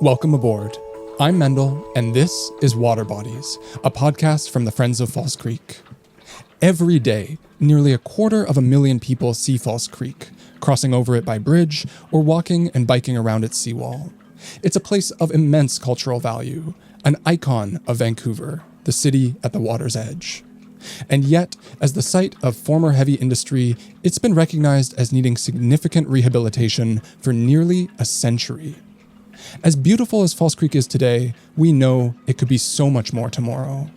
Welcome aboard. I'm Mendel, and this is Water Bodies, a podcast from the Friends of False Creek. Every day, nearly 250,000 people see False Creek, crossing over it by bridge or walking and biking around its seawall. It's a place of immense cultural value, an icon of Vancouver, the city at the water's edge. And yet, as the site of former heavy industry, it's been recognized as needing significant rehabilitation for nearly a century. As beautiful as False Creek is today, we know it could be so much more tomorrow.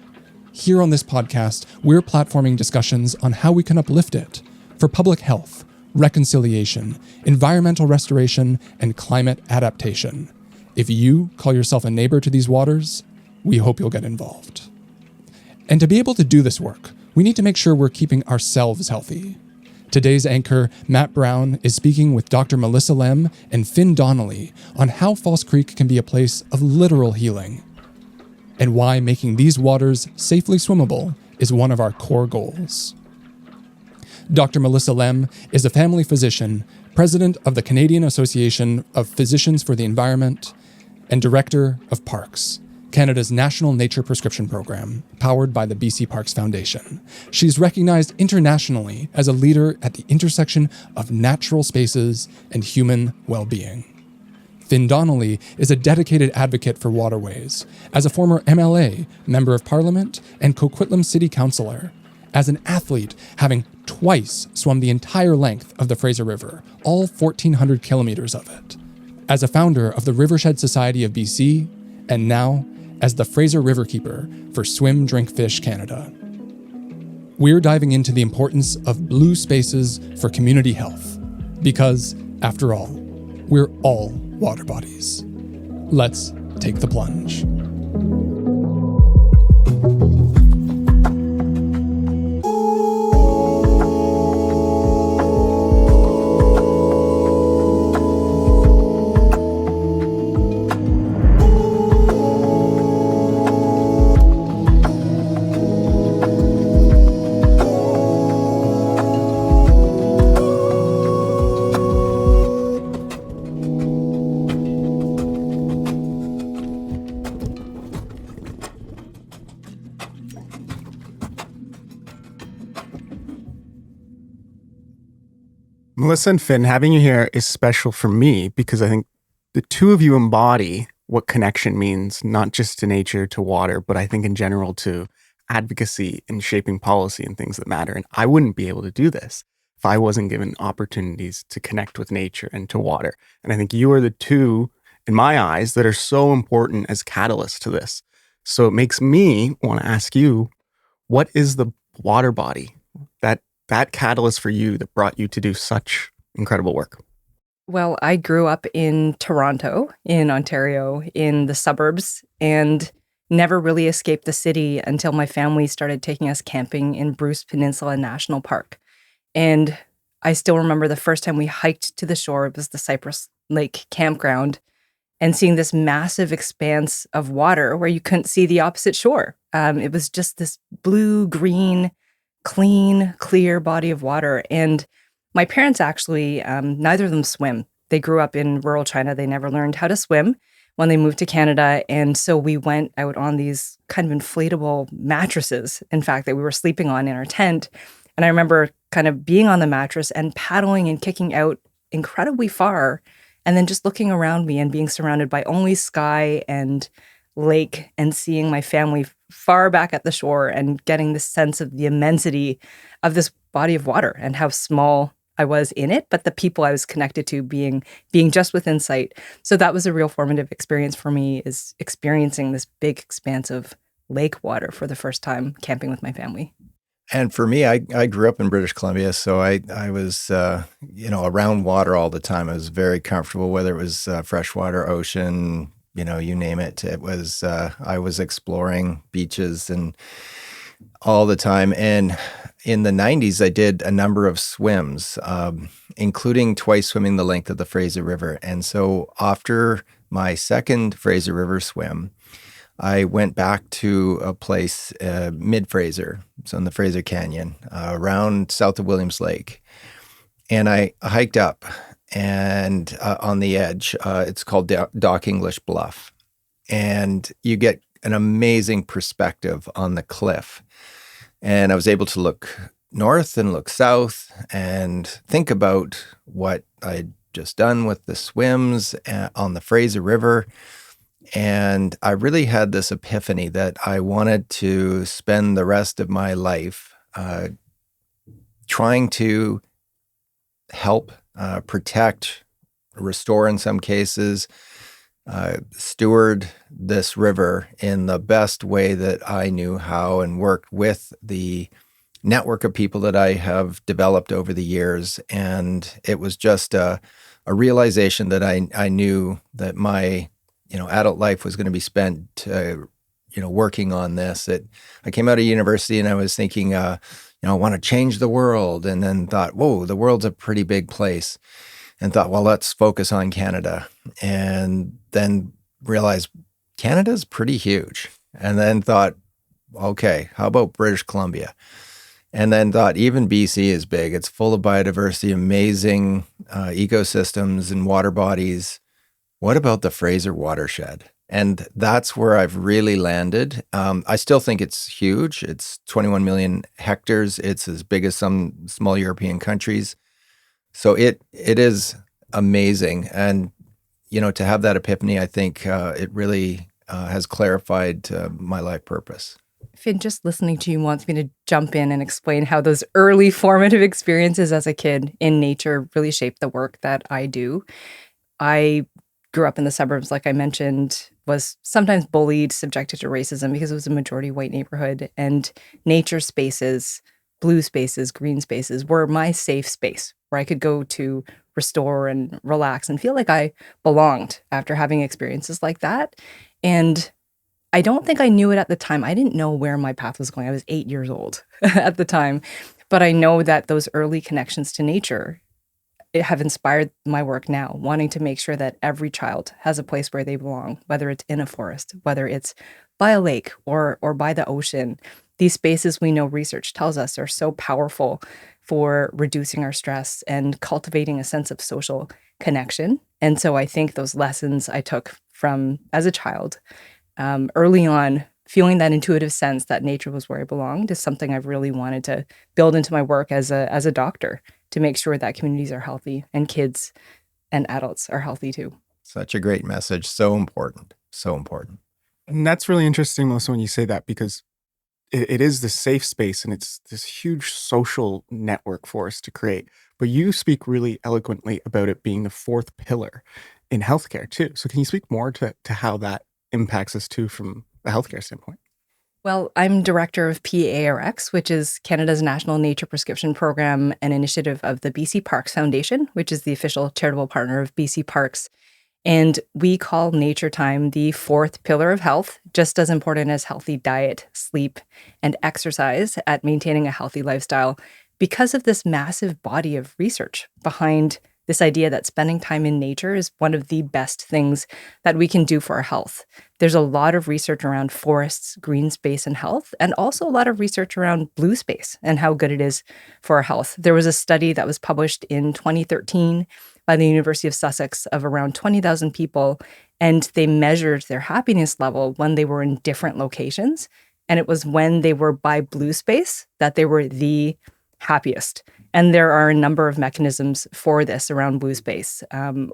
Here on this podcast, we're platforming discussions on how we can uplift it for public health, reconciliation, environmental restoration, and climate adaptation. If you call yourself a neighbor to these waters, we hope you'll get involved. And to be able to do this work, we need to make sure we're keeping ourselves healthy. Today's anchor, Matt Brown, is speaking with Dr. Melissa Lem and Fin Donnelly on how False Creek can be a place of literal healing, and why making these waters safely swimmable is one of our core goals. Dr. Melissa Lem is a family physician, president of the Canadian Association of Physicians for the Environment, and director of PaRx, Canada's national nature prescription program, powered by the BC Parks Foundation. She's recognized internationally as a leader at the intersection of natural spaces and human well-being. Fin Donnelly is a dedicated advocate for waterways, as a former MLA, Member of Parliament, and Coquitlam City Councillor, as an athlete having twice swum the entire length of the Fraser River, all 1,400 kilometers of it, as a founder of the Rivershed Society of BC, and now as the Fraser Riverkeeper for Swim Drink Fish Canada. We're diving into the importance of blue spaces for community health, because, after all, we're all water bodies. Let's take the plunge. Melissa and Fin, having you here is special for me because I think the two of you embody what connection means, not just to nature, to water, but I think in general to advocacy and shaping policy and things that matter. And I wouldn't be able to do this if I wasn't given opportunities to connect with nature and to water. And I think you are the two, in my eyes, that are so important as catalysts to this. So it makes me want to ask you, what is the water body that catalyst for you that brought you to do such incredible work? Well, I grew up in Toronto, in Ontario, in the suburbs, and never really escaped the city until my family started taking us camping in Bruce Peninsula National Park. And I still remember the first time we hiked to the shore. It was the Cypress Lake campground, and seeing this massive expanse of water where you couldn't see the opposite shore. It was just this blue-green, clean, clear body of water. And my parents actually, neither of them swim. They grew up in rural China. They never learned how to swim when they moved to Canada. And so we went out on these kind of inflatable mattresses, in fact, that we were sleeping on in our tent. And I remember kind of being on the mattress and paddling and kicking out incredibly far, and then just looking around me and being surrounded by only sky and lake and seeing my family far back at the shore and getting this sense of the immensity of this body of water and how small I was in it, but the people I was connected to being just within sight. So that was a real formative experience for me, is experiencing this big expanse of lake water for the first time camping with my family. And for me, I grew up in British Columbia, so I was around water all the time. I was very comfortable, whether it was freshwater, ocean, you name it. It was, I was exploring beaches and all the time. And in the 90s, I did a number of swims, including twice swimming the length of the Fraser River. And so after my second Fraser River swim, I went back to a place mid-Fraser, so in the Fraser Canyon, around south of Williams Lake. And I hiked up and on the edge. It's called Dock English Bluff. And you get an amazing perspective on the cliff. And I was able to look north and look south and think about what I'd just done with the swims on the Fraser River. And I really had this epiphany that I wanted to spend the rest of my life trying to help, protect, restore in some cases, steward this river in the best way that I knew how, and worked with the network of people that I have developed over the years. And it was just a realization that I knew that my adult life was going to be spent working on this. I came out of university and I was thinking, I want to change the world, and then thought, whoa, the world's a pretty big place. And thought, well, let's focus on Canada. And then realized Canada's pretty huge. And then thought, okay, how about British Columbia? And then thought, even BC is big. It's full of biodiversity, amazing ecosystems and water bodies. What about the Fraser watershed? And that's where I've really landed. I still think it's huge. It's 21 million hectares. It's as big as some small European countries. So it is amazing. And, to have that epiphany, I think it really has clarified my life purpose. Finn, just listening to you wants me to jump in and explain how those early formative experiences as a kid in nature really shaped the work that I do. I grew up in the suburbs, like I mentioned, was sometimes bullied, subjected to racism because it was a majority white neighborhood. And nature spaces, blue spaces, green spaces were my safe space where I could go to restore and relax and feel like I belonged after having experiences like that. And I don't think I knew it at the time. I didn't know where my path was going. I was 8 years old at the time. But I know that those early connections to nature have inspired my work now, wanting to make sure that every child has a place where they belong, whether it's in a forest, whether it's by a lake or by the ocean. These spaces, we know research tells us, are so powerful for reducing our stress and cultivating a sense of social connection. And so I think those lessons I took from as a child, early on, feeling that intuitive sense that nature was where I belonged, is something I've really wanted to build into my work as a doctor, to make sure that communities are healthy and kids and adults are healthy too. Such a great message. So important. So important. And that's really interesting, Melissa, when you say that, because it is this safe space and it's this huge social network for us to create. But you speak really eloquently about it being the fourth pillar in healthcare too. So can you speak more to how that impacts us too from a healthcare standpoint? Well, I'm Director of PaRx, which is Canada's National Nature Prescription Program, an initiative of the BC PaRx Foundation, which is the official charitable partner of BC PaRx. And we call nature time the fourth pillar of health, just as important as healthy diet, sleep, and exercise at maintaining a healthy lifestyle, because of this massive body of research behind this idea that spending time in nature is one of the best things that we can do for our health. There's a lot of research around forests, green space, and health, and also a lot of research around blue space and how good it is for our health. There was a study that was published in 2013 by the University of Sussex of around 20,000 people, and they measured their happiness level when they were in different locations. And it was when they were by blue space that they were the happiest. And there are a number of mechanisms for this around blue space,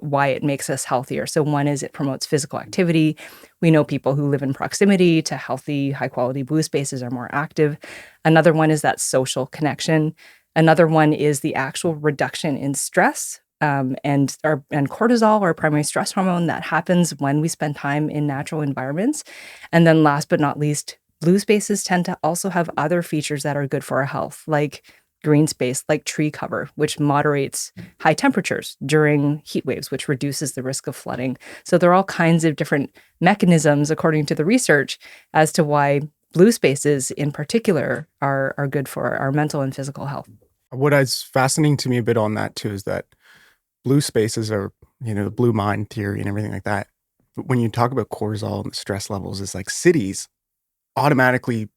why it makes us healthier. So one is it promotes physical activity. We know people who live in proximity to healthy, high-quality blue spaces are more active. Another one is that social connection. Another one is the actual reduction in stress and cortisol, our primary stress hormone, that happens when we spend time in natural environments. And then last but not least, blue spaces tend to also have other features that are good for our health, like green space, like tree cover, which moderates high temperatures during heat waves, which reduces the risk of flooding. So there are all kinds of different mechanisms, according to the research, as to why blue spaces in particular are good for our mental and physical health. What is fascinating to me a bit on that too is that blue spaces are, the blue mind theory and everything like that. But when you talk about cortisol and the stress levels, it's like cities automatically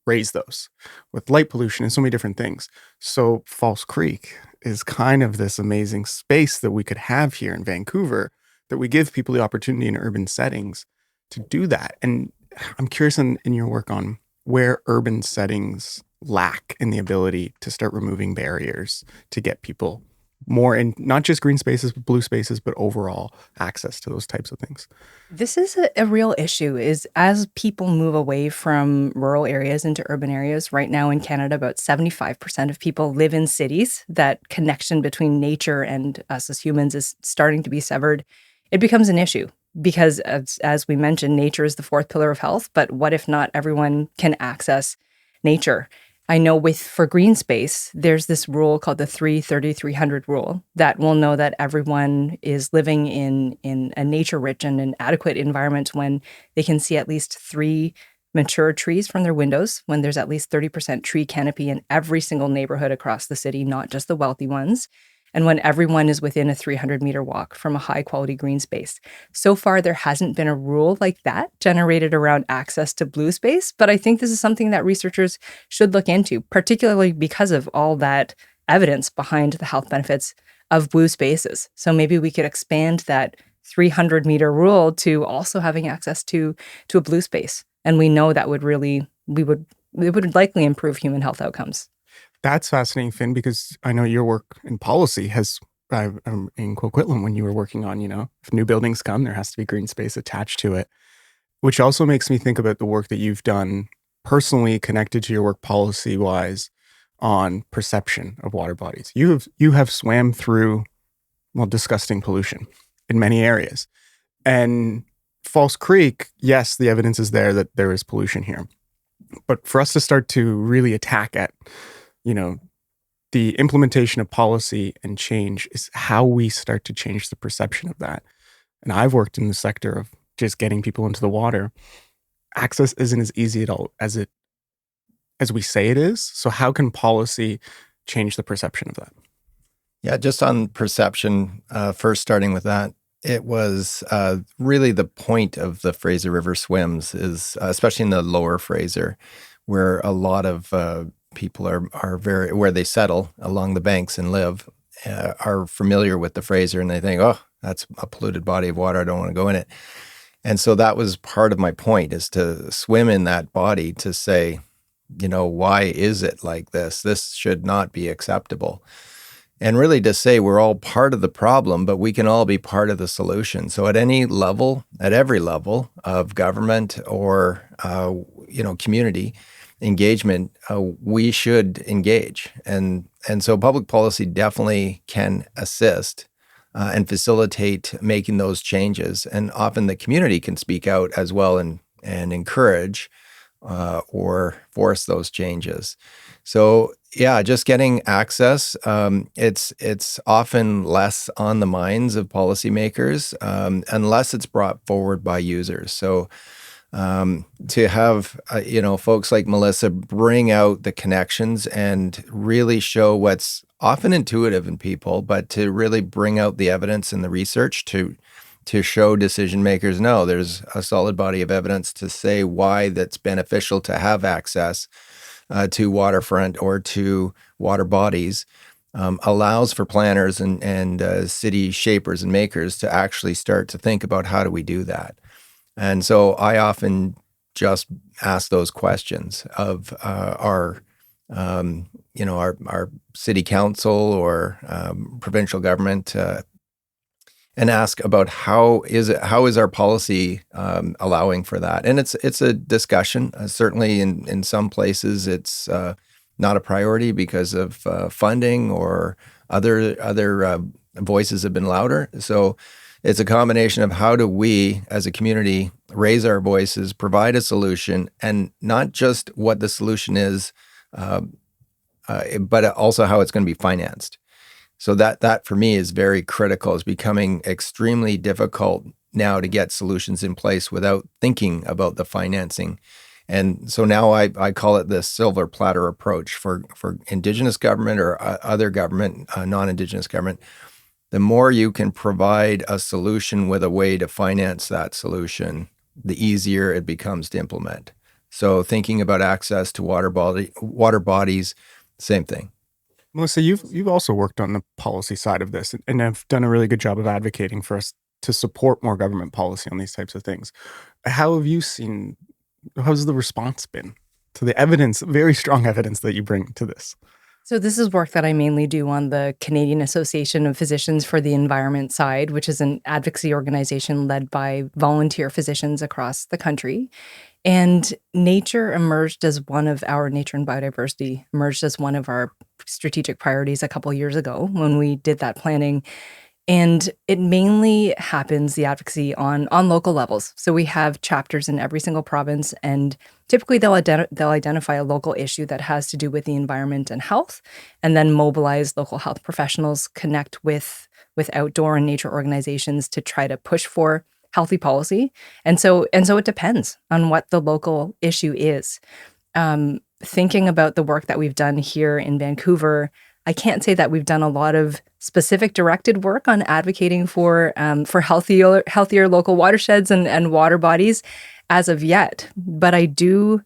raise those with light pollution and so many different things. So False Creek is kind of this amazing space that we could have here in Vancouver, that we give people the opportunity in urban settings to do that. And I'm curious in your work on where urban settings lack in the ability to start removing barriers to get people more in not just green spaces, but blue spaces, but overall access to those types of things. This is a real issue, is as people move away from rural areas into urban areas. Right now in Canada, about 75% of people live in cities. That connection between nature and us as humans is starting to be severed. It becomes an issue because, as we mentioned, nature is the fourth pillar of health. But what if not everyone can access nature? I know for green space, there's this rule called the 3-30-300 rule that will know that everyone is living in a nature-rich and an adequate environment when they can see at least 3 mature trees from their windows, when there's at least 30% tree canopy in every single neighborhood across the city, not just the wealthy ones, and when everyone is within a 300-meter walk from a high-quality green space. So far, there hasn't been a rule like that generated around access to blue space, but I think this is something that researchers should look into, particularly because of all that evidence behind the health benefits of blue spaces. So maybe we could expand that 300-meter rule to also having access to a blue space. And we know that it would likely improve human health outcomes. That's fascinating, Finn, because I know your work in policy has, in Coquitlam, when you were working on, if new buildings come, there has to be green space attached to it, which also makes me think about the work that you've done personally connected to your work policy-wise on perception of water bodies. You have swam through, disgusting pollution in many areas. And False Creek, yes, the evidence is there that there is pollution here. But for us to start to really attack at the implementation of policy and change is how we start to change the perception of that. And I've worked in the sector of just getting people into the water. Access isn't as easy at all as we say it is. So how can policy change the perception of that? Yeah, just on perception, first starting with that, it was really the point of the Fraser River swims is, especially in the lower Fraser, where a lot of people are very, where they settle along the banks and live, are familiar with the Fraser, and they think, oh, that's a polluted body of water, I don't want to go in it. And so that was part of my point, is to swim in that body to say, why is it like this? This should not be acceptable. And really to say we're all part of the problem, but we can all be part of the solution. So at any level, at every level of government or, community engagement, we should engage. And so public policy definitely can assist and facilitate making those changes. And often the community can speak out as well and encourage or force those changes. So yeah, just getting access, it's often less on the minds of policymakers unless it's brought forward by users. So to have, folks like Melissa bring out the connections and really show what's often intuitive in people, but to really bring out the evidence and the research to show decision makers, no, there's a solid body of evidence to say why that's beneficial to have access to waterfront or to water bodies, allows for planners and city shapers and makers to actually start to think about how do we do that. And so I often just ask those questions of our city council or provincial government, and ask about how is our policy allowing for that. And it's a discussion. Certainly in some places it's not a priority because of funding or other voices have been louder. So it's a combination of how do we as a community raise our voices, provide a solution, and not just what the solution is, but also how it's going to be financed. So that for me is very critical. It's becoming extremely difficult now to get solutions in place without thinking about the financing. And so now I call it the silver platter approach for Indigenous government or other government, non-Indigenous government. The more you can provide a solution with a way to finance that solution, the easier it becomes to implement. So thinking about access to water bodies, same thing. Melissa, you've also worked on the policy side of this and have done a really good job of advocating for us to support more government policy on these types of things. How's the response been to the evidence, very strong evidence that you bring to this? So this is work that I mainly do on the Canadian Association of Physicians for the Environment side, which is an advocacy organization led by volunteer physicians across the country. And nature and biodiversity emerged as one of our strategic priorities a couple of years ago when we did that planning. And it mainly happens, the advocacy, on local levels. So we have chapters in every single province, and typically they'll identify a local issue that has to do with the environment and health, and then mobilize local health professionals, connect with outdoor and nature organizations to try to push for healthy policy. And so it depends on what the local issue is. Thinking about the work that we've done here in Vancouver, I can't say that we've done a lot of specific directed work on advocating for healthier local watersheds and water bodies as of yet. But I do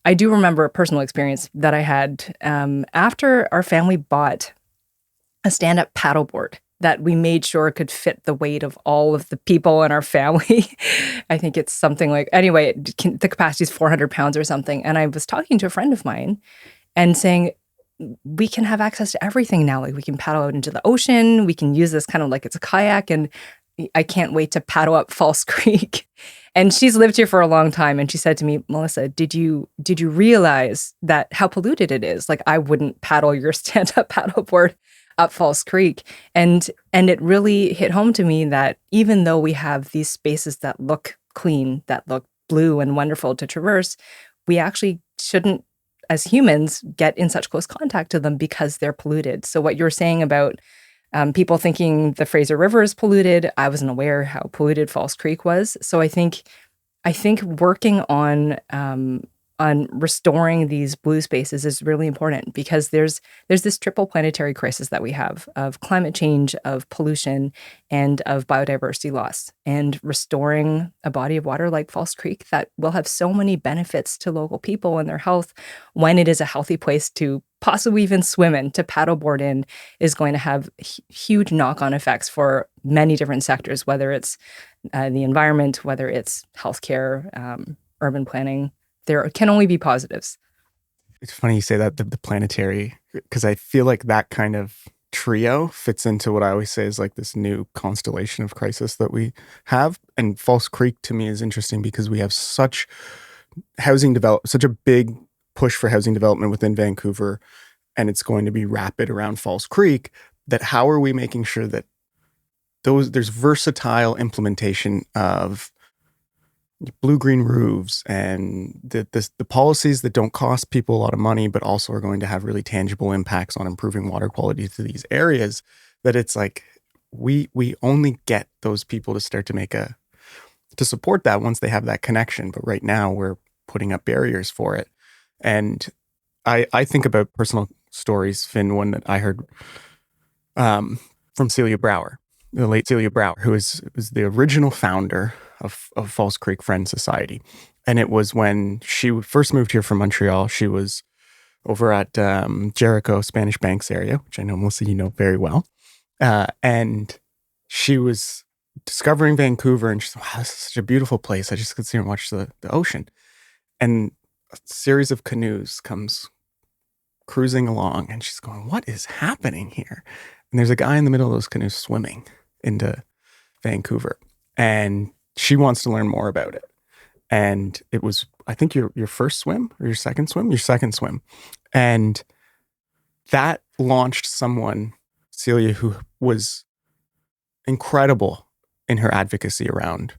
remember a personal experience that I had after our family bought a stand-up paddleboard that we made sure could fit the weight of all of the people in our family. I think it's something like, anyway, the capacity is 400 pounds or something. And I was talking to a friend of mine and saying, we can have access to everything now. Like, we can paddle out into the ocean. We can use this kind of like it's a kayak. And I can't wait to paddle up False Creek. And she's lived here for a long time. And she said to me, Melissa, did you realize that how polluted it is? Like, I wouldn't paddle your stand-up paddleboard up False Creek. And it really hit home to me that even though we have these spaces that look clean, that look blue and wonderful to traverse, we actually shouldn't, as humans, get in such close contact to them because they're polluted. So what you're saying about people thinking the Fraser River is polluted, I wasn't aware how polluted False Creek was. So I think working on restoring these blue spaces is really important, because there's this triple planetary crisis that we have of climate change, of pollution, and of biodiversity loss. And restoring a body of water like False Creek that will have so many benefits to local people and their health when it is a healthy place to possibly even swim in, to paddleboard in, is going to have huge knock-on effects for many different sectors, whether it's the environment, whether it's healthcare, urban planning. There can only be positives. It's funny you say that, the planetary, because I feel like that kind of trio fits into what I always say is like this new constellation of crisis that we have. And False Creek to me is interesting because we have such a big push for housing development within Vancouver, and it's going to be rapid around False Creek, that how are we making sure that there's versatile implementation of blue-green roofs and the policies that don't cost people a lot of money, but also are going to have really tangible impacts on improving water quality to these areas, that it's like we only get those people to start to support that once they have that connection. But right now we're putting up barriers for it. And I think about personal stories, Finn, one that I heard from Celia Brower, the late Celia Brower, who was the original founder of False Creek Friends Society. And it was when she first moved here from Montreal. She was over at Jericho, Spanish Banks area, which I know, Melissa, you know very well. And she was discovering Vancouver, and she said, wow, this is such a beautiful place. I just could sit and watch the ocean. And a series of canoes comes cruising along, and she's going, what is happening here? And there's a guy in the middle of those canoes swimming into Vancouver. And she wants to learn more about it. And it was, I think, your first swim or your second swim? Your second swim. And that launched someone, Celia, who was incredible in her advocacy around,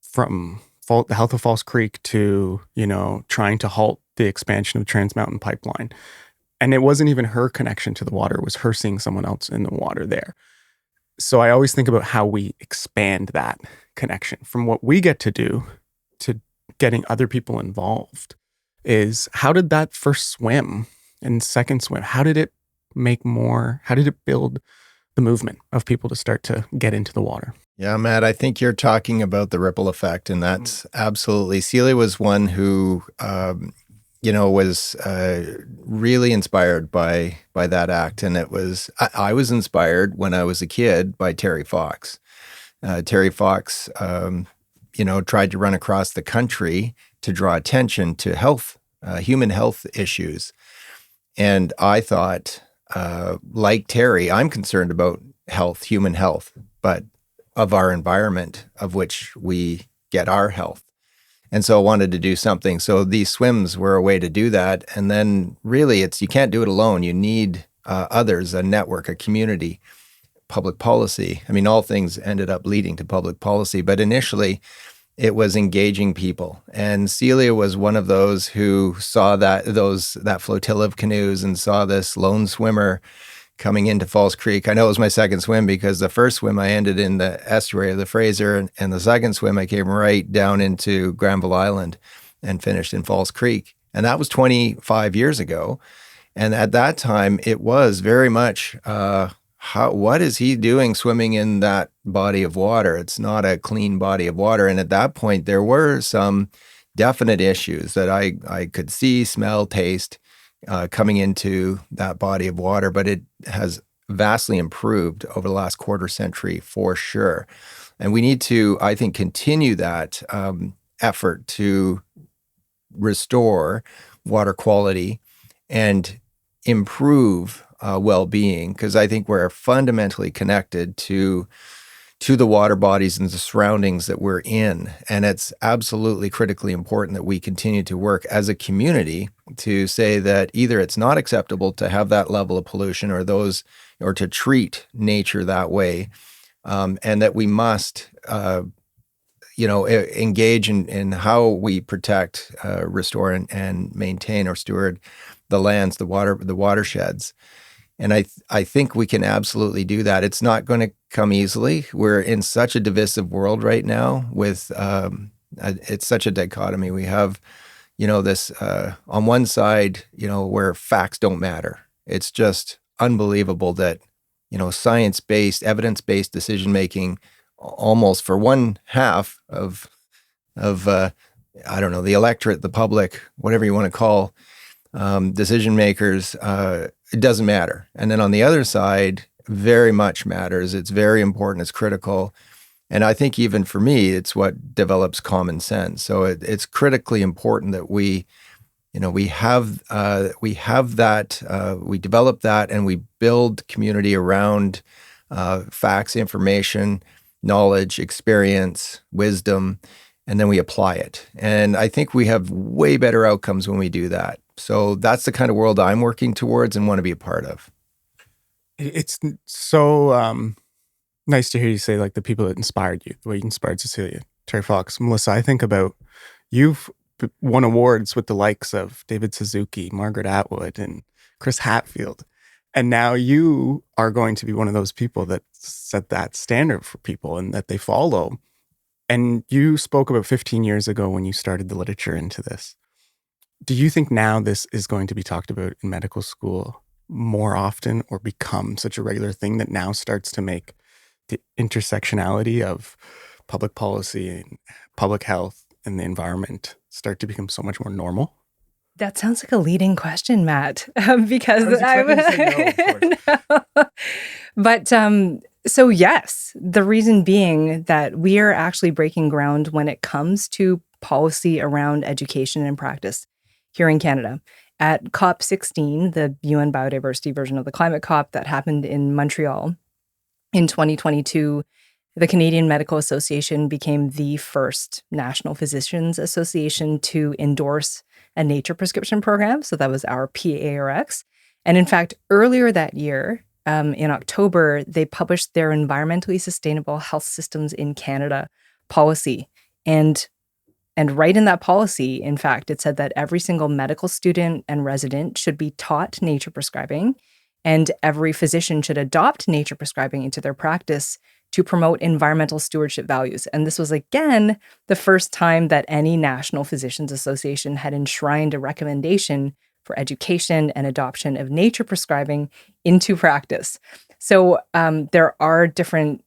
from the health of False Creek to, trying to halt the expansion of Trans Mountain Pipeline. And it wasn't even her connection to the water. It was her seeing someone else in the water there. So I always think about how we expand that connection from what we get to do to getting other people involved. Is how did that first swim and second swim, how did it build the movement of people to start to get into the water? Yeah, Matt, I think you're talking about the ripple effect, and that's absolutely. Celia was one who, was really inspired by that act, and it was. I was inspired when I was a kid by Terry Fox. Terry Fox, tried to run across the country to draw attention to human health issues, and I thought, like Terry, I'm concerned about human health, but of our environment, of which we get our health. And so I wanted to do something. So these swims were a way to do that. And then really you can't do it alone. You need others, a network, a community, public policy. I mean, all things ended up leading to public policy, but initially it was engaging people. And Celia was one of those who saw that flotilla of canoes and saw this lone swimmer coming into Falls Creek. I know it was my second swim because the first swim I ended in the estuary of the Fraser, and the second swim I came right down into Granville Island and finished in Falls Creek. And that was 25 years ago. And at that time, it was very much, what is he doing swimming in that body of water? It's not a clean body of water. And at that point, there were some definite issues that I could see, smell, taste, coming into that body of water, but it has vastly improved over the last quarter century for sure. And we need to, I think, continue that effort to restore water quality and improve well-being, because I think we're fundamentally connected to the water bodies and the surroundings that we're in. And it's absolutely critically important that we continue to work as a community to say that either it's not acceptable to have that level of pollution or to treat nature that way, and that we must engage in how we protect, restore, and maintain or steward the lands, the watersheds. And I think we can absolutely do that. It's not going to come easily. We're in such a divisive world right now with, it's such a dichotomy. We have, this on one side, where facts don't matter. It's just unbelievable that, science-based, evidence-based decision-making almost for one half of the electorate, the public, whatever you want to call decision makers, it doesn't matter. And then on the other side, very much matters. It's very important. It's critical. And I think even for me, it's what develops common sense. So it's critically important that we have that, we develop that, and we build community around facts, information, knowledge, experience, wisdom, and then we apply it. And I think we have way better outcomes when we do that. So that's the kind of world I'm working towards and want to be a part of. It's so nice to hear you say, like, the people that inspired you, the way you inspired Cecilia, Terry Fox, Melissa. I think about you've won awards with the likes of David Suzuki, Margaret Atwood, and Chris Hadfield. And now you are going to be one of those people that set that standard for people and that they follow. And you spoke about 15 years ago when you started the literature into this. Do you think now this is going to be talked about in medical school more often, or become such a regular thing that now starts to make the intersectionality of public policy and public health and the environment start to become so much more normal? That sounds like a leading question, Matt, because But so yes, the reason being that we are actually breaking ground when it comes to policy around education and practice here in Canada. At COP16, the UN biodiversity version of the climate COP that happened in Montreal in 2022, the Canadian Medical Association became the first National Physicians Association to endorse a nature prescription program. So that was our PaRx. And in fact, earlier that year, in October, they published their Environmentally Sustainable Health Systems in Canada policy. And right in that policy, in fact, it said that every single medical student and resident should be taught nature prescribing, and every physician should adopt nature prescribing into their practice to promote environmental stewardship values. And this was, again, the first time that any National Physicians Association had enshrined a recommendation for education and adoption of nature prescribing into practice. So there are different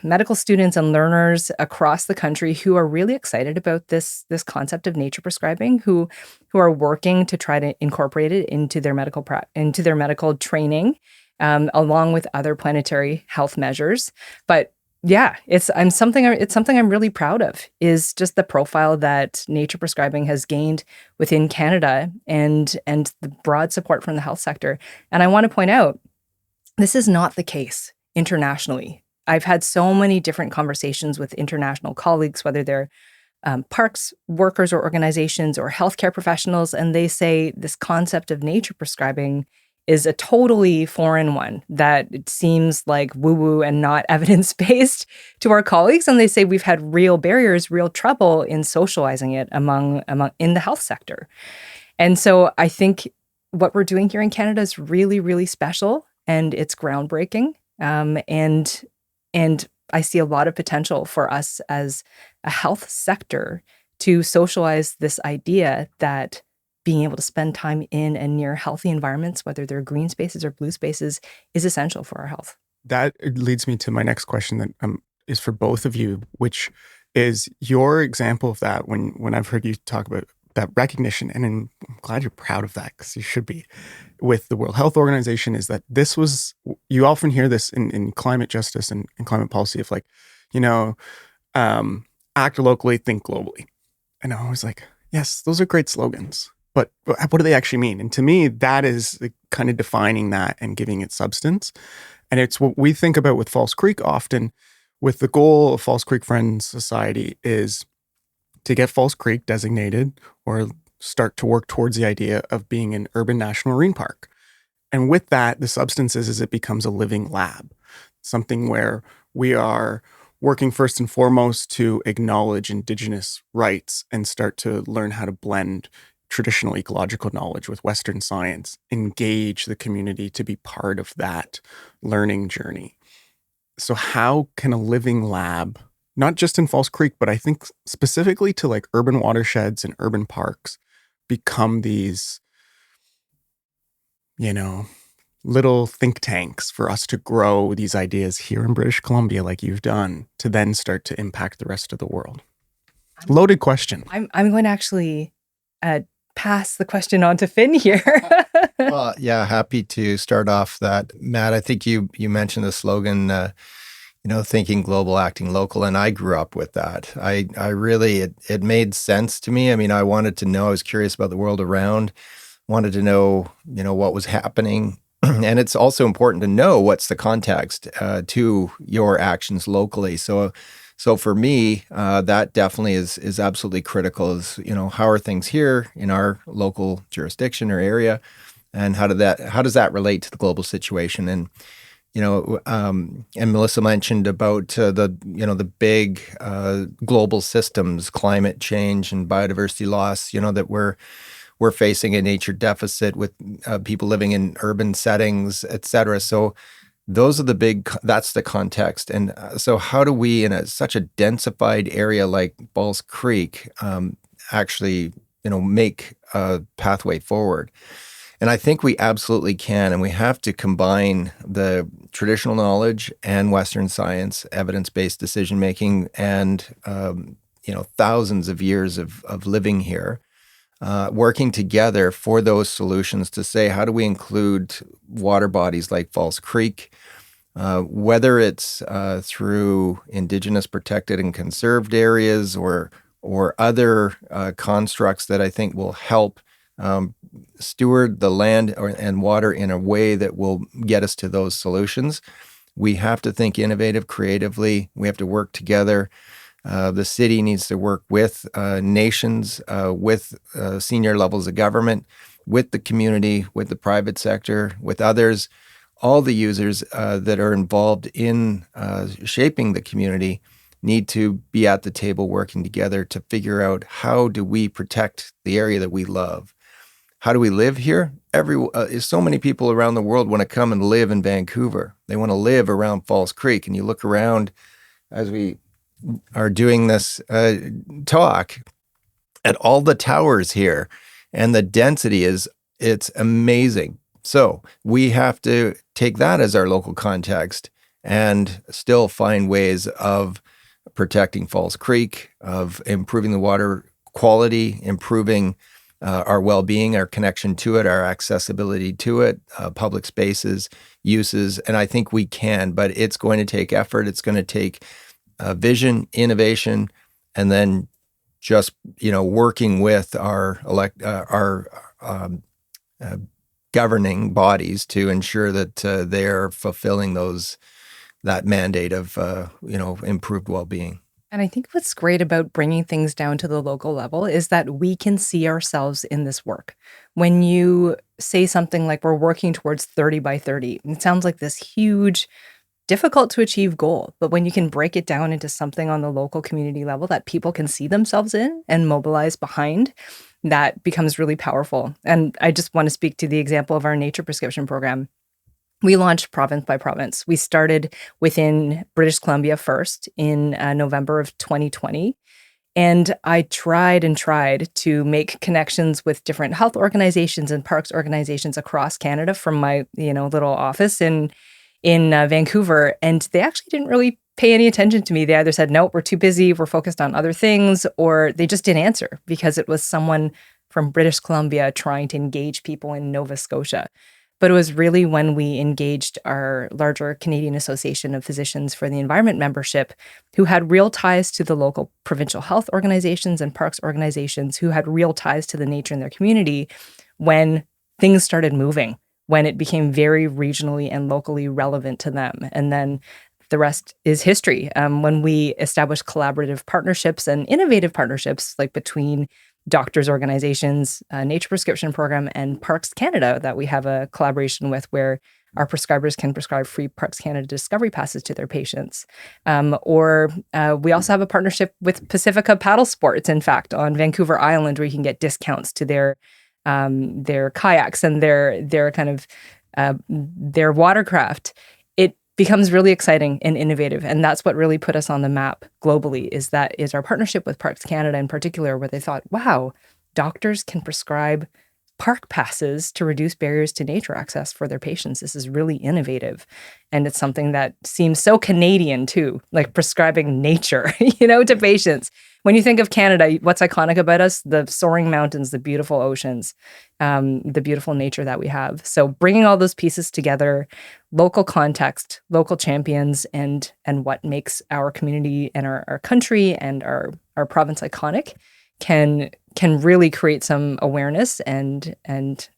medical students and learners across the country who are really excited about this concept of nature prescribing, who are working to try to incorporate it into their medical training, along with other planetary health measures. But yeah, it's something I'm really proud of, is just the profile that nature prescribing has gained within Canada and the broad support from the health sector. And I want to point out, this is not the case internationally. I've had so many different conversations with international colleagues, whether they're PaRx workers or organizations or healthcare professionals, and they say this concept of nature prescribing is a totally foreign one, that it seems like woo-woo and not evidence-based to our colleagues. And they say we've had real barriers, real trouble in socializing it among in the health sector. And so I think what we're doing here in Canada is really, really special, and it's groundbreaking. And I see a lot of potential for us as a health sector to socialize this idea that being able to spend time in and near healthy environments, whether they're green spaces or blue spaces, is essential for our health. That leads me to my next question that is for both of you, which is your example of that when I've heard you talk about that recognition, and I'm glad you're proud of that, because you should be, with the World Health Organization, is that this was, you often hear this in climate justice and climate policy of like, act locally, think globally. And I was like, yes, those are great slogans, but what do they actually mean? And to me, that is kind of defining that and giving it substance. And it's what we think about with False Creek often, with the goal of False Creek Friends Society is to get False Creek designated or start to work towards the idea of being an urban national marine park. And with that, the substance is it becomes a living lab, something where we are working first and foremost to acknowledge Indigenous rights and start to learn how to blend traditional ecological knowledge with Western science, engage the community to be part of that learning journey. So how can a living lab, not just in False Creek, but I think specifically to like urban watersheds and urban parks, become these, little think tanks for us to grow these ideas here in British Columbia, like you've done, to then start to impact the rest of the world? Loaded question. I'm going to actually pass the question on to Finn here. Well, yeah, happy to start off that. Matt, I think you mentioned the slogan, thinking global, acting local, and I grew up with that. I really, it made sense to me. I mean, I wanted to know, I was curious about the world around, wanted to know, what was happening. And it's also important to know what's the context to your actions locally. So for me, that definitely is absolutely critical. Is how are things here in our local jurisdiction or area, and how does that relate to the global situation? And and Melissa mentioned about the big global systems, climate change and biodiversity loss. That we're facing a nature deficit with people living in urban settings, et cetera. So those are that's the context. And so how do we, in such a densified area like False Creek, actually, make a pathway forward? And I think we absolutely can. And we have to combine the traditional knowledge and Western science, evidence-based decision-making, and, thousands of years of living here, working together for those solutions to say, how do we include water bodies like False Creek, whether it's through Indigenous protected and conserved areas or other constructs that I think will help steward the land and water in a way that will get us to those solutions. We have to think innovative, creatively. We have to work together. The city needs to work with nations, with senior levels of government, with the community, with the private sector, with others, all the users that are involved in shaping the community need to be at the table working together to figure out, how do we protect the area that we love? How do we live here? So many people around the world want to come and live in Vancouver. They want to live around False Creek. And you look around as we are doing this talk at all the towers here, and the density it's amazing. So we have to take that as our local context and still find ways of protecting Falls Creek, of improving the water quality, improving our well-being, our connection to it, our accessibility to it, public spaces, uses. And I think we can, but it's going to take effort. It's going to take vision, innovation, and then just, working with our governing bodies to ensure that they're fulfilling that mandate of, improved well-being. And I think what's great about bringing things down to the local level is that we can see ourselves in this work. When you say something like we're working towards 30 by 30, it sounds like this huge, difficult to achieve goal. But when you can break it down into something on the local community level that people can see themselves in and mobilize behind, that becomes really powerful. And I just want to speak to the example of our nature prescription program. We launched province by province. We started within British Columbia first in November of 2020. And I tried to make connections with different health organizations and parks organizations across Canada from my, little office in Vancouver. And they actually didn't really pay any attention to me. They either said, nope, we're too busy, we're focused on other things, or they just didn't answer because it was someone from British Columbia trying to engage people in Nova Scotia. But it was really when we engaged our larger Canadian Association of Physicians for the Environment membership, who had real ties to the local provincial health organizations and parks organizations, who had real ties to the nature in their community, when things started moving, when it became very regionally and locally relevant to them. And then the rest is history. When we established collaborative partnerships and innovative partnerships, like between doctors' organizations, Nature Prescription Program, and Parks Canada, that we have a collaboration with where our prescribers can prescribe free Parks Canada Discovery Passes to their patients. Or we also have a partnership with Pacifica Paddle Sports, in fact, on Vancouver Island, where you can get discounts to their kayaks and their kind of their watercraft. Becomes really exciting and innovative. And that's what really put us on the map globally, is our partnership with Parks Canada in particular, where they thought, wow, doctors can prescribe park passes to reduce barriers to nature access for their patients. This is really innovative. And it's something that seems so Canadian too, like prescribing nature, to patients. When you think of Canada, what's iconic about us? The soaring mountains, the beautiful oceans, the beautiful nature that we have. So bringing all those pieces together, local context, local champions, and what makes our community and our country and our province iconic can really create some awareness and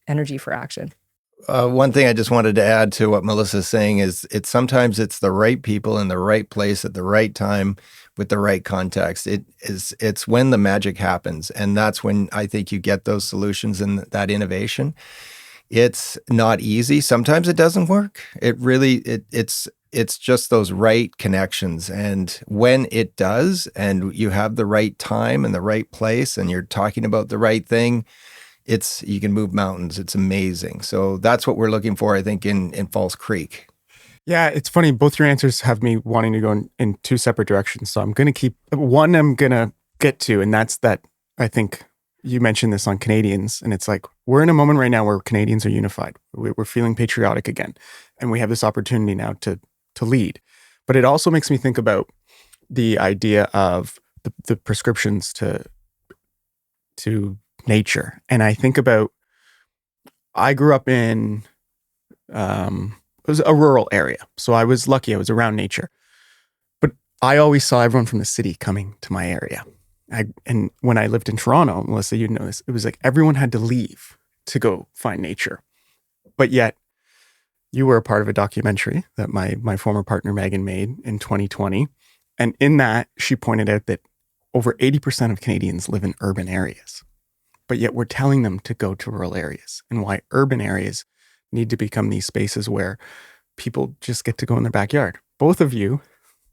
energy for action. One thing I just wanted to add to what Melissa's saying is sometimes it's the right people in the right place at the right time with the right context. It's when the magic happens, and that's when I think you get those solutions and that innovation. It's not easy. Sometimes it doesn't work. It's just those right connections. And when it does, and you have the right time and the right place, and you're talking about the right thing, you can move mountains. It's amazing. So that's what we're looking for, I think, in Falls Creek. Yeah, it's funny. Both your answers have me wanting to go in two separate directions. So I'm going to keep one I'm going to get to, and that's that I think you mentioned this on Canadians, and it's like we're in a moment right now where Canadians are unified. We're feeling patriotic again, and we have this opportunity now to lead. But it also makes me think about the idea of the prescriptions to nature. And I think about, I grew up in it was a rural area. So I was lucky. I was around nature. But I always saw everyone from the city coming to my area. And when I lived in Toronto, Melissa, you know this, it was like everyone had to leave to go find nature. But yet, you were a part of a documentary that my former partner Megan made in 2020. And in that, she pointed out that over 80% of Canadians live in urban areas. But yet we're telling them to go to rural areas, and why urban areas need to become these spaces where people just get to go in their backyard. Both of you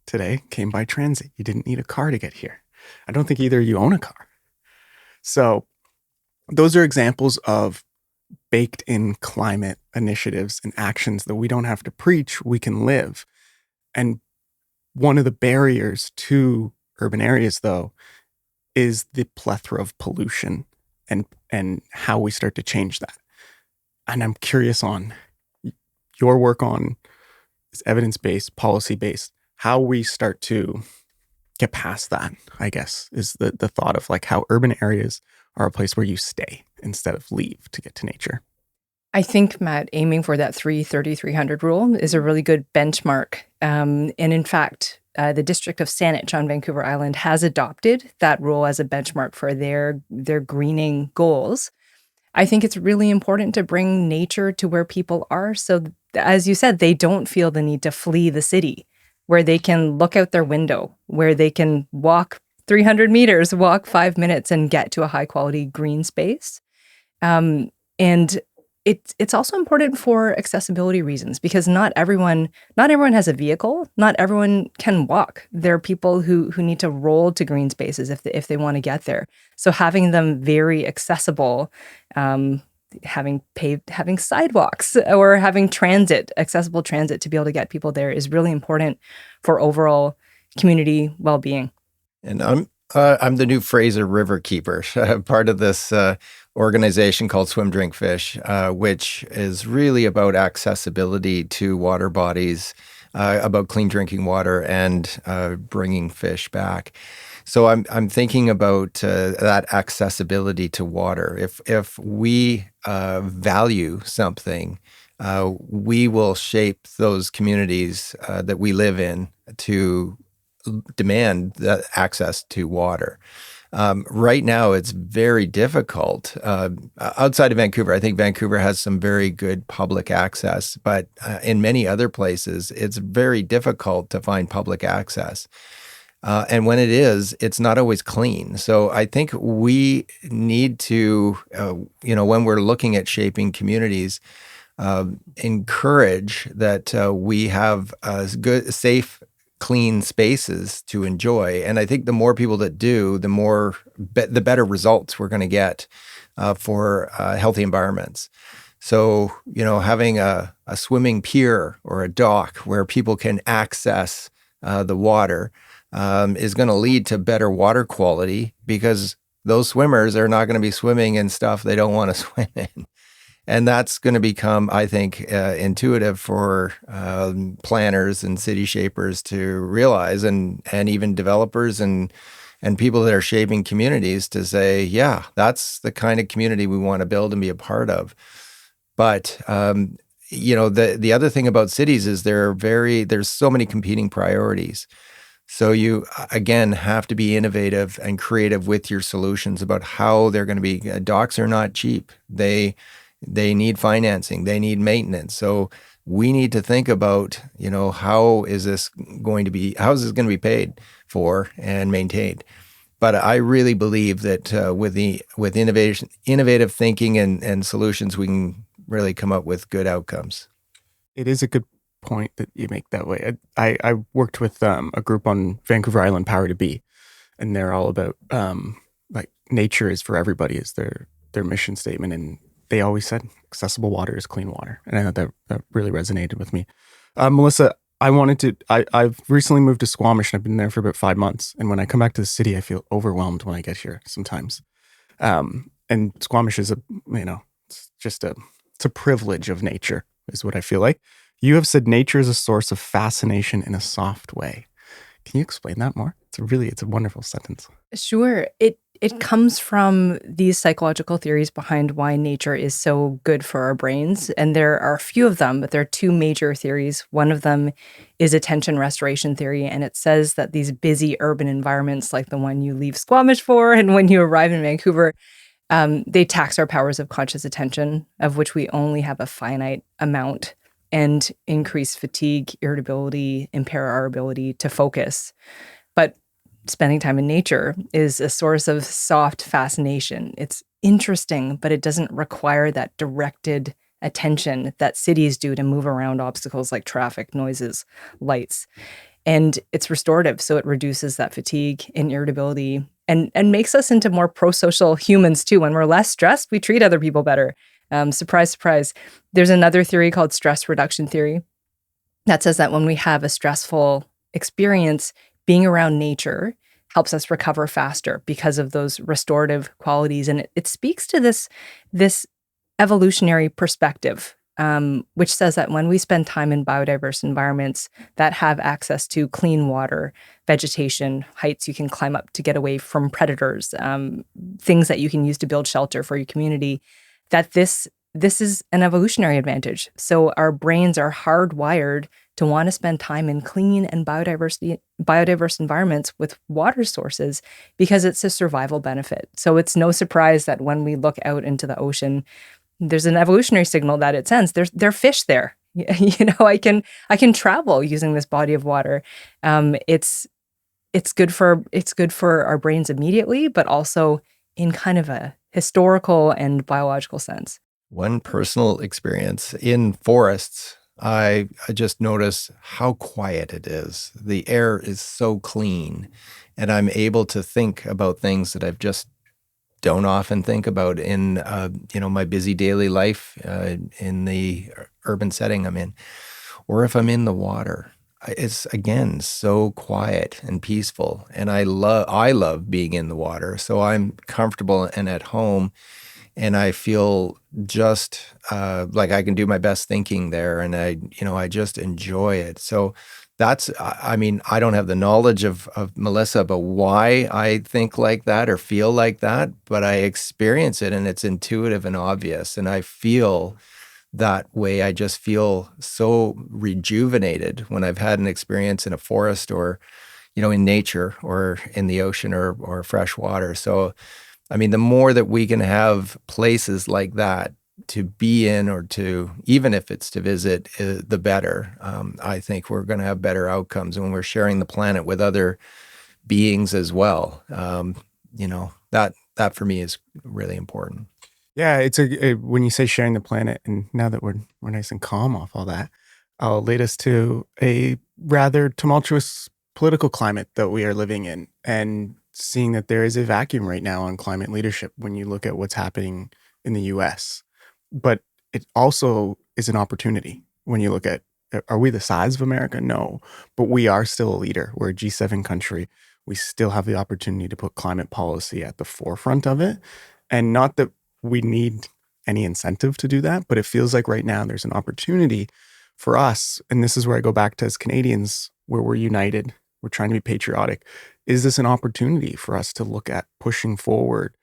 today came by transit. You didn't need a car to get here. I don't think either of you own a car. So those are examples of baked in climate initiatives and actions that we don't have to preach, we can live. And one of the barriers to urban areas, though, is the plethora of pollution and how we start to change that. And I'm curious on your work on is evidence-based, policy-based. How we start to get past that, I guess, is the thought of like how urban areas are a place where you stay instead of leave to get to nature. I think, Matt, aiming for that 330-300 rule is a really good benchmark. And in fact, the District of Saanich on Vancouver Island has adopted that rule as a benchmark for their greening goals. I think it's really important to bring nature to where people are. So, as you said, they don't feel the need to flee the city, where they can look out their window, where they can walk 300 meters, walk 5 minutes and get to a high quality green space. And it's also important for accessibility reasons, because not everyone has a vehicle. Not everyone can walk. There are people who need to roll to green spaces if they want to get there. So having them very accessible, having sidewalks or having accessible transit to be able to get people there is really important for overall community well-being. And I'm the new Fraser River Keeper, part of this organization called Swim, Drink, Fish, which is really about accessibility to water bodies, about clean drinking water and bringing fish back. So I'm thinking about that accessibility to water. If we value something, we will shape those communities that we live in to demand that access to water. Right now, it's very difficult. Outside of Vancouver, I think Vancouver has some very good public access, but in many other places, it's very difficult to find public access. And when it is, it's not always clean. So I think we need to, when we're looking at shaping communities, encourage that we have good, safe, clean spaces to enjoy. And I think the more people that do, the better results we're going to get for healthy environments. So, having a swimming pier or a dock where people can access the water is going to lead to better water quality, because those swimmers are not going to be swimming in stuff they don't want to swim in. And that's going to become, I think, intuitive for planners and city shapers to realize, and even developers and people that are shaping communities to say, yeah, that's the kind of community we want to build and be a part of. But the other thing about cities is there's so many competing priorities. So you, again, have to be innovative and creative with your solutions about how they're going to be. Docks are not cheap. They need financing. They need maintenance. So we need to think about, how is this going to be paid for and maintained? But I really believe that with innovative thinking and solutions, we can really come up with good outcomes. It is a good point that you make that way. I worked with a group on Vancouver Island, Power to Be, and they're all about like nature is for everybody is their mission statement, and they always said accessible water is clean water, and I thought that really resonated with me. Melissa, I've recently moved to Squamish, and I've been there for about 5 months, and when I come back to the city, I feel overwhelmed when I get here sometimes. And Squamish is it's a privilege of nature, is what I feel like. You have said nature is a source of fascination in a soft way. Can you explain that more? It's a wonderful sentence. Sure. It comes from these psychological theories behind why nature is so good for our brains. And there are a few of them, but there are two major theories. One of them is attention restoration theory. And it says that these busy urban environments, like the one you leave Squamish for and when you arrive in Vancouver, they tax our powers of conscious attention, of which we only have a finite amount, and increase fatigue, irritability, impair our ability to focus. But spending time in nature is a source of soft fascination. It's interesting, but it doesn't require that directed attention that cities do to move around obstacles like traffic, noises, lights. And it's restorative, so it reduces that fatigue and irritability and makes us into more pro-social humans too. When we're less stressed, we treat other people better. Surprise, surprise. There's another theory called stress reduction theory that says that when we have a stressful experience, being around nature helps us recover faster because of those restorative qualities. And it speaks to this evolutionary perspective which says that when we spend time in biodiverse environments that have access to clean water, vegetation, heights you can climb up to get away from predators, things that you can use to build shelter for your community, that this is an evolutionary advantage. So our brains are hardwired to want to spend time in clean and biodiverse environments with water sources because it's a survival benefit. So it's no surprise that when we look out into the ocean, there's an evolutionary signal that it sends. There are fish there. I can travel using this body of water. It's good for our brains immediately, but also in kind of a historical and biological sense. One personal experience in forests, I just notice how quiet it is. The air is so clean, and I'm able to think about things that I've just don't often think about in my busy daily life in the urban setting I'm in, or if I'm in the water. It's again so quiet and peaceful, and I love being in the water. So I'm comfortable and at home, and I feel just like I can do my best thinking there, and I just enjoy it. So that's, I mean, I don't have the knowledge of Melissa about why I think like that or feel like that, but I experience it, and it's intuitive and obvious, and I feel that way. I just feel so rejuvenated when I've had an experience in a forest or, in nature or in the ocean or fresh water. So, I mean, the more that we can have places like that to be in, or to, even if it's to visit, the better. I think we're going to have better outcomes when we're sharing the planet with other beings as well. That for me is really important. Yeah, it's when you say sharing the planet, and now that we're nice and calm off all that, I'll lead us to a rather tumultuous political climate that we are living in, and seeing that there is a vacuum right now on climate leadership when you look at what's happening in the US. But it also is an opportunity when you look at, are we the size of America? No, but we are still a leader. We're a G7 country. We still have the opportunity to put climate policy at the forefront of it. And not that we need any incentive to do that, but it feels like right now there's an opportunity for us. And this is where I go back to, as Canadians, where we're united, we're trying to be patriotic. Is this an opportunity for us to look at pushing forward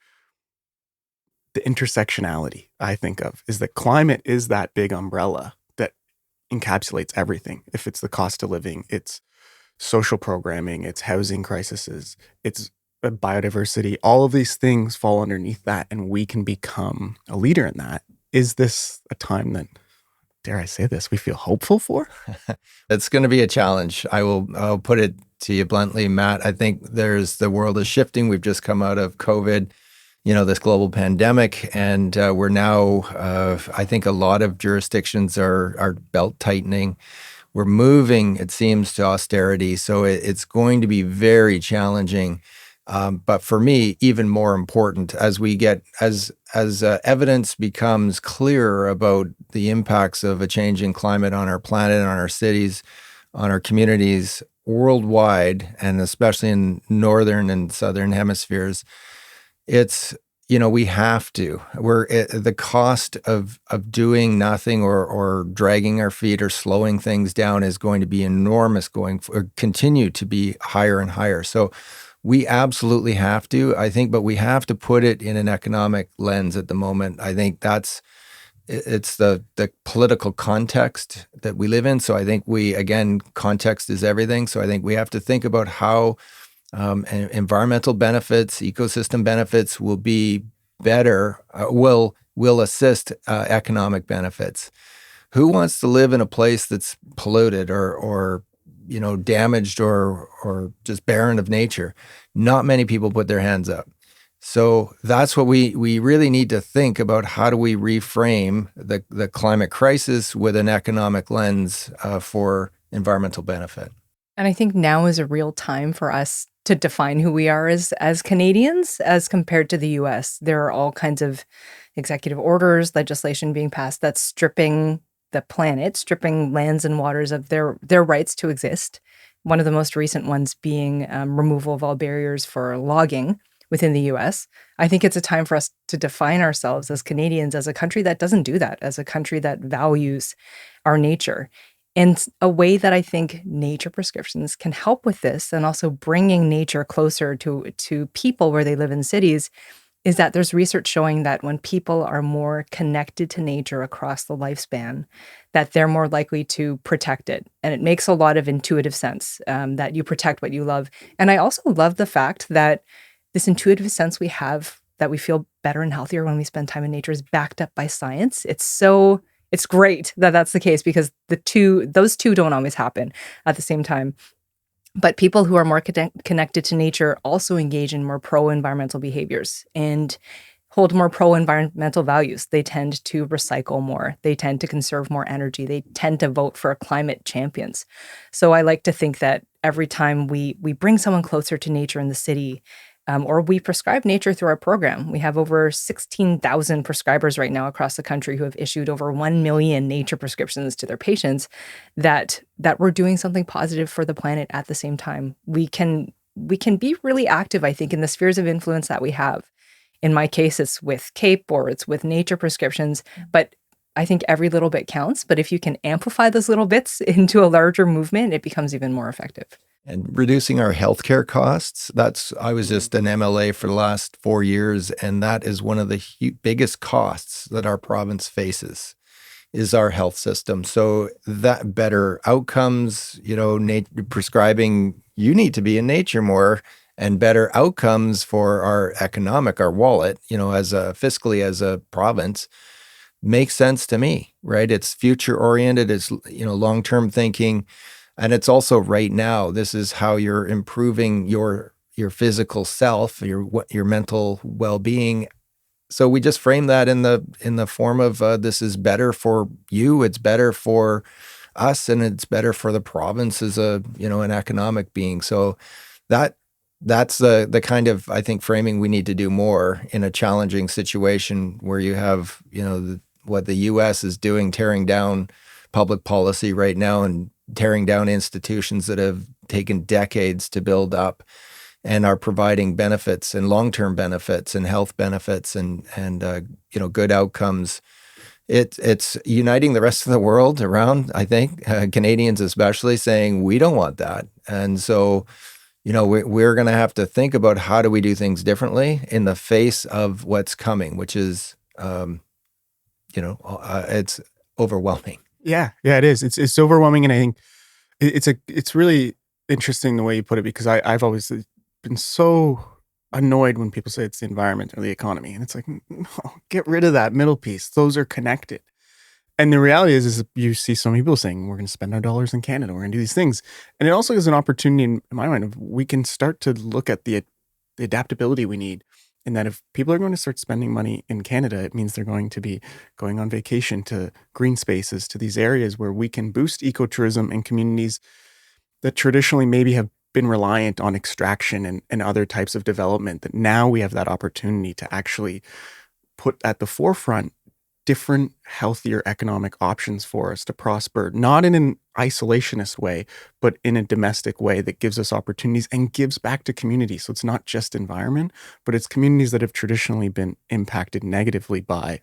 the intersectionality? I think of is that climate is that big umbrella that encapsulates everything. If it's the cost of living, it's social programming, it's housing crises, it's biodiversity, all of these things fall underneath that, and we can become a leader in that. Is this a time that, dare I say this, we feel hopeful for? It's going to be a challenge. I'll put it to you bluntly, Matt. I think the world is shifting. We've just come out of COVID, this global pandemic, and we're now, I think a lot of jurisdictions are belt tightening. We're moving, it seems, to austerity. So it's going to be very challenging. But for me, even more important, as evidence becomes clearer about the impacts of a changing climate on our planet, on our cities, on our communities worldwide, and especially in northern and southern hemispheres, it's, we have to. The cost of doing nothing or dragging our feet or slowing things down is going to be enormous, continue to be higher and higher. So we absolutely have to, I think, but we have to put it in an economic lens at the moment. I think it's the political context that we live in. So I think context is everything. So I think we have to think about how environmental benefits, ecosystem benefits will be better, will assist economic benefits. Who wants to live in a place that's polluted or damaged or just barren of nature? Not many people put their hands up. So that's what we really need to think about. How do we reframe the climate crisis with an economic lens for environmental benefit? And I think now is a real time for us to define who we are as Canadians as compared to the US. There are all kinds of executive orders, legislation being passed that's stripping the planet, stripping lands and waters of their rights to exist. One of the most recent ones being removal of all barriers for logging, within the US. I think it's a time for us to define ourselves as Canadians as a country that doesn't do that, as a country that values our nature. And a way that I think nature prescriptions can help with this, and also bringing nature closer to people where they live in cities, is that there's research showing that when people are more connected to nature across the lifespan, that they're more likely to protect it. And it makes a lot of intuitive sense that you protect what you love. And I also love the fact that this intuitive sense we have, that we feel better and healthier when we spend time in nature, is backed up by science. It's great that that's the case, because those two don't always happen at the same time. But people who are more connected to nature also engage in more pro-environmental behaviors and hold more pro-environmental values. They tend to recycle more. They tend to conserve more energy. They tend to vote for climate champions. So I like to think that every time we bring someone closer to nature in the city, or we prescribe nature through our program. We have over 16,000 prescribers right now across the country who have issued over 1 million nature prescriptions to their patients, that we're doing something positive for the planet at the same time. We can be really active, I think, in the spheres of influence that we have. In my case, it's with CAPE or it's with nature prescriptions, but I think every little bit counts. But if you can amplify those little bits into a larger movement, it becomes even more effective. And reducing our healthcare costs. I was just an MLA for the last 4 years, and that is one of the biggest costs that our province faces, is our health system. So that better outcomes, prescribing, you need to be in nature more, and better outcomes for our wallet, fiscally as a province, makes sense to me, right? It's future oriented, it's, long-term thinking. And it's also right now, this is how you're improving your physical self, your mental well-being. So we just frame that in the form of this is better for you, it's better for us, and it's better for the province as an economic being. So that's the kind of, I think, framing we need to do more in a challenging situation where you have what the U.S. is doing, tearing down public policy right now and tearing down institutions that have taken decades to build up and are providing benefits and long-term benefits and health benefits and good outcomes. It's uniting the rest of the world around, I think, Canadians especially, saying we don't want that. And so, we're going to have to think about how do we do things differently in the face of what's coming, which is, it's overwhelming. Yeah, it is. It's overwhelming, and I think it's really interesting the way you put it, because I've always been so annoyed when people say it's the environment or the economy, and it's like, no, get rid of that middle piece. Those are connected. And the reality is you see some people saying we're going to spend our dollars in Canada, we're going to do these things, and it also is an opportunity in my mind of we can start to look at the adaptability we need. And that if people are going to start spending money in Canada, it means they're going to be going on vacation to green spaces, to these areas where we can boost ecotourism in communities that traditionally maybe have been reliant on extraction and other types of development, that now we have that opportunity to actually put at the forefront different, healthier economic options for us to prosper, not in an isolationist way, but in a domestic way that gives us opportunities and gives back to communities. So it's not just environment, but it's communities that have traditionally been impacted negatively by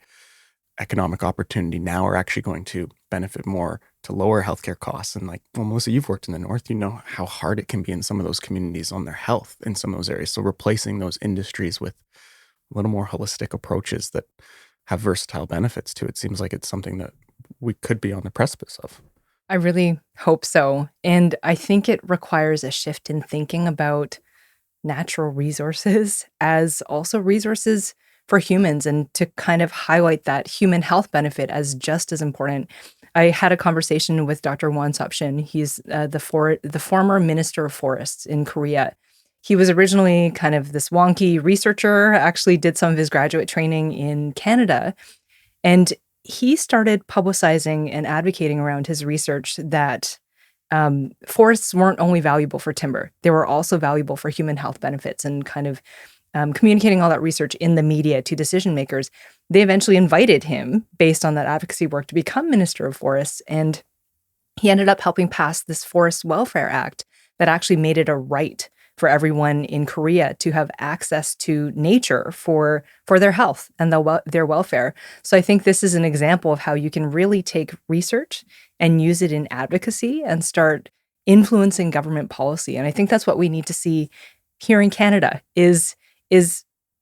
economic opportunity now are actually going to benefit more, to lower healthcare costs. And Melissa, you've worked in the North, you know how hard it can be in some of those communities on their health in some of those areas. So replacing those industries with a little more holistic approaches that have versatile benefits to it seems like it's something that we could be on the precipice of. I really hope so. And I think it requires a shift in thinking about natural resources as also resources for humans, and to kind of highlight that human health benefit as just as important. I had a conversation with Dr. Won-Sop Shin. He's the former Minister of Forests in Korea. He was originally kind of this wonky researcher, actually did some of his graduate training in Canada. And he started publicizing and advocating around his research that forests weren't only valuable for timber, they were also valuable for human health benefits, and kind of communicating all that research in the media to decision makers. They eventually invited him, based on that advocacy work, to become Minister of Forests. And he ended up helping pass this Forest Welfare Act that actually made it a right for everyone in Korea to have access to nature for their health and their welfare. So I think this is an example of how you can really take research and use it in advocacy and start influencing government policy. And I think that's what we need to see here in Canada is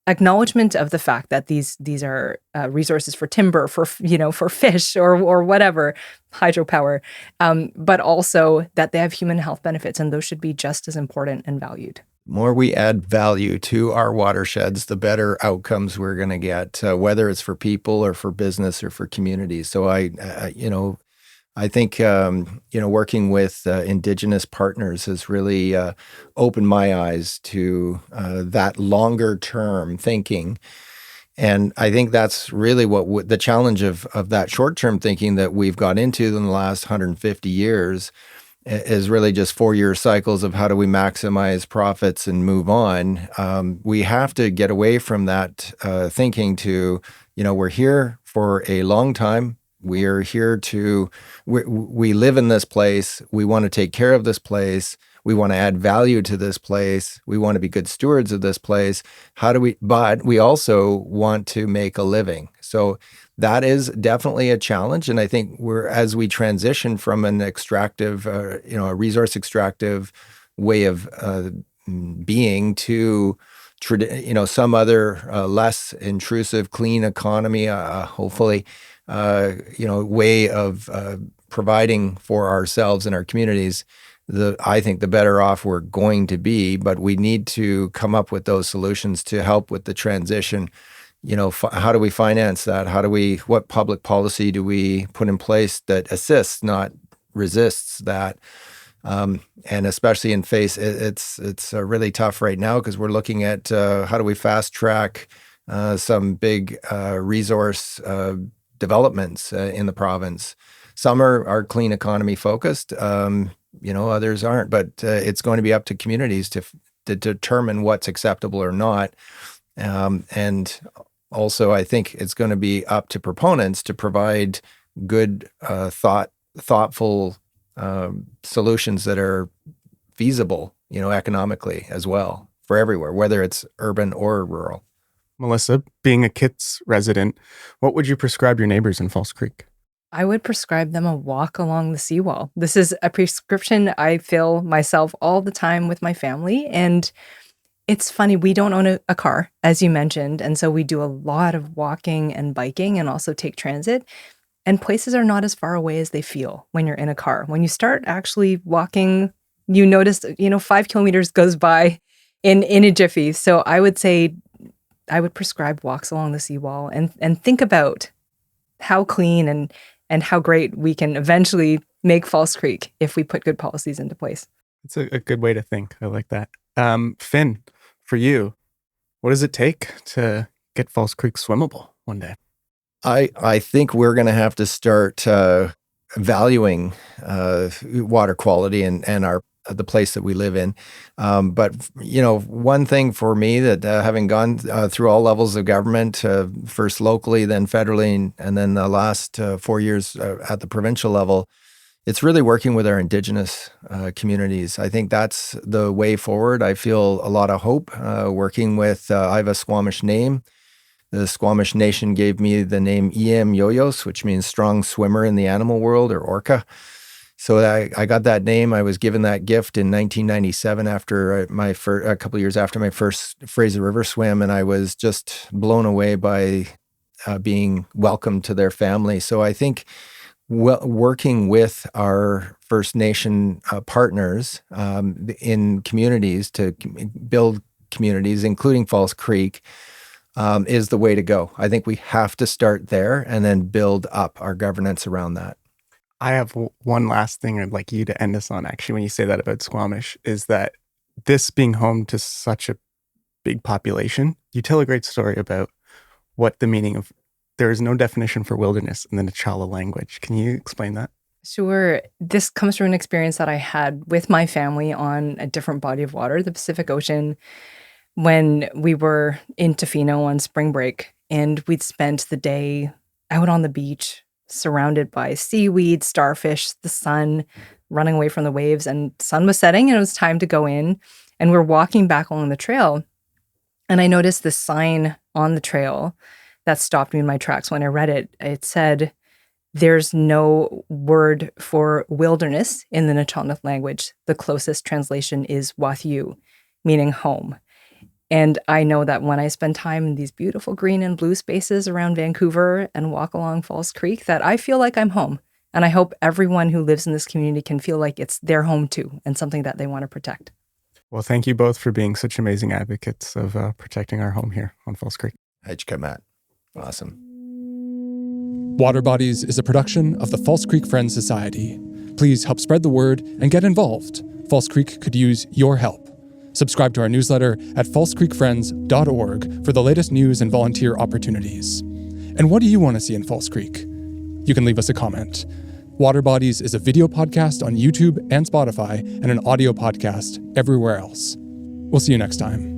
acknowledgement of the fact that these are resources for timber, for fish or whatever, hydropower, but also that they have human health benefits, and those should be just as important and valued. More we add value to our watersheds, the better outcomes we're going to get, whether it's for people or for business or for communities. So I think working with Indigenous partners has really opened my eyes to that longer term thinking. And I think that's really what the challenge of that short term thinking that we've got into in the last 150 years is really just 4-year cycles of how do we maximize profits and move on. We have to get away from that thinking to, we're here for a long time. We are here we live in this place. We want to take care of this place. We want to add value to this place. We want to be good stewards of this place. But we also want to make a living. So that is definitely a challenge. And I think as we transition from an extractive, a resource extractive way of being to some other less intrusive, clean economy, hopefully, way of providing for ourselves and our communities, I think the better off we're going to be. But we need to come up with those solutions to help with the transition. How do we finance that? What public policy do we put in place that assists, not resists that? And especially it's really tough right now because we're looking at how do we fast track some big resource developments in the province. Some are clean economy focused, others aren't. But it's going to be up to communities to determine what's acceptable or not. And also, I think it's going to be up to proponents to provide good, thoughtful solutions that are feasible, economically as well for everywhere, whether it's urban or rural. Melissa, being a Kits resident, what would you prescribe your neighbors in False Creek? I would prescribe them a walk along the seawall. This is a prescription I fill myself all the time with my family. And it's funny, we don't own a car, as you mentioned. And so we do a lot of walking and biking and also take transit. And places are not as far away as they feel when you're in a car. When you start actually walking, you notice, 5 kilometers goes by in a jiffy. So I would say I would prescribe walks along the seawall and think about how clean and how great we can eventually make False Creek if we put good policies into place. It's a good way to think. I like that. Finn, for you, what does it take to get False Creek swimmable one day? I think we're going to have to start valuing water quality and the place that we live in. But one thing for me that having gone through all levels of government, first locally, then federally, and then the last 4 years at the provincial level, it's really working with our Indigenous communities. I think that's the way forward. I feel a lot of hope working with, I have a Squamish name. The Squamish Nation gave me the name Iem Yoyos, which means strong swimmer in the animal world, or orca. So I got that name. I was given that gift in 1997 after a couple of years after my first Fraser River swim, and I was just blown away by being welcomed to their family. So I think working with our First Nation partners in communities to build communities, including False Creek, is the way to go. I think we have to start there and then build up our governance around that. I have one last thing I'd like you to end us on, actually, when you say that about Squamish, is that this being home to such a big population, you tell a great story about what the meaning of, there is no definition for wilderness in the N'Challa language. Can you explain that? Sure. This comes from an experience that I had with my family on a different body of water, the Pacific Ocean, when we were in Tofino on spring break, and we'd spent the day out on the beach, surrounded by seaweed, starfish, the sun, running away from the waves, and sun was setting and it was time to go in. And we're walking back along the trail, and I noticed this sign on the trail that stopped me in my tracks. When I read it, it said, "There's no word for wilderness in the Nechanic language. The closest translation is Wathiu, meaning home." And I know that when I spend time in these beautiful green and blue spaces around Vancouver and walk along Falls Creek, that I feel like I'm home. And I hope everyone who lives in this community can feel like it's their home too, and something that they want to protect. Well, thank you both for being such amazing advocates of protecting our home here on Falls Creek. Matt. Awesome. Water Bodies is a production of the Falls Creek Friends Society. Please help spread the word and get involved. Falls Creek could use your help. Subscribe to our newsletter at fallscreekfriends.org for the latest news and volunteer opportunities. And what do you want to see in Falls Creek? You can leave us a comment. Water Bodies is a video podcast on YouTube and Spotify, and an audio podcast everywhere else. We'll see you next time.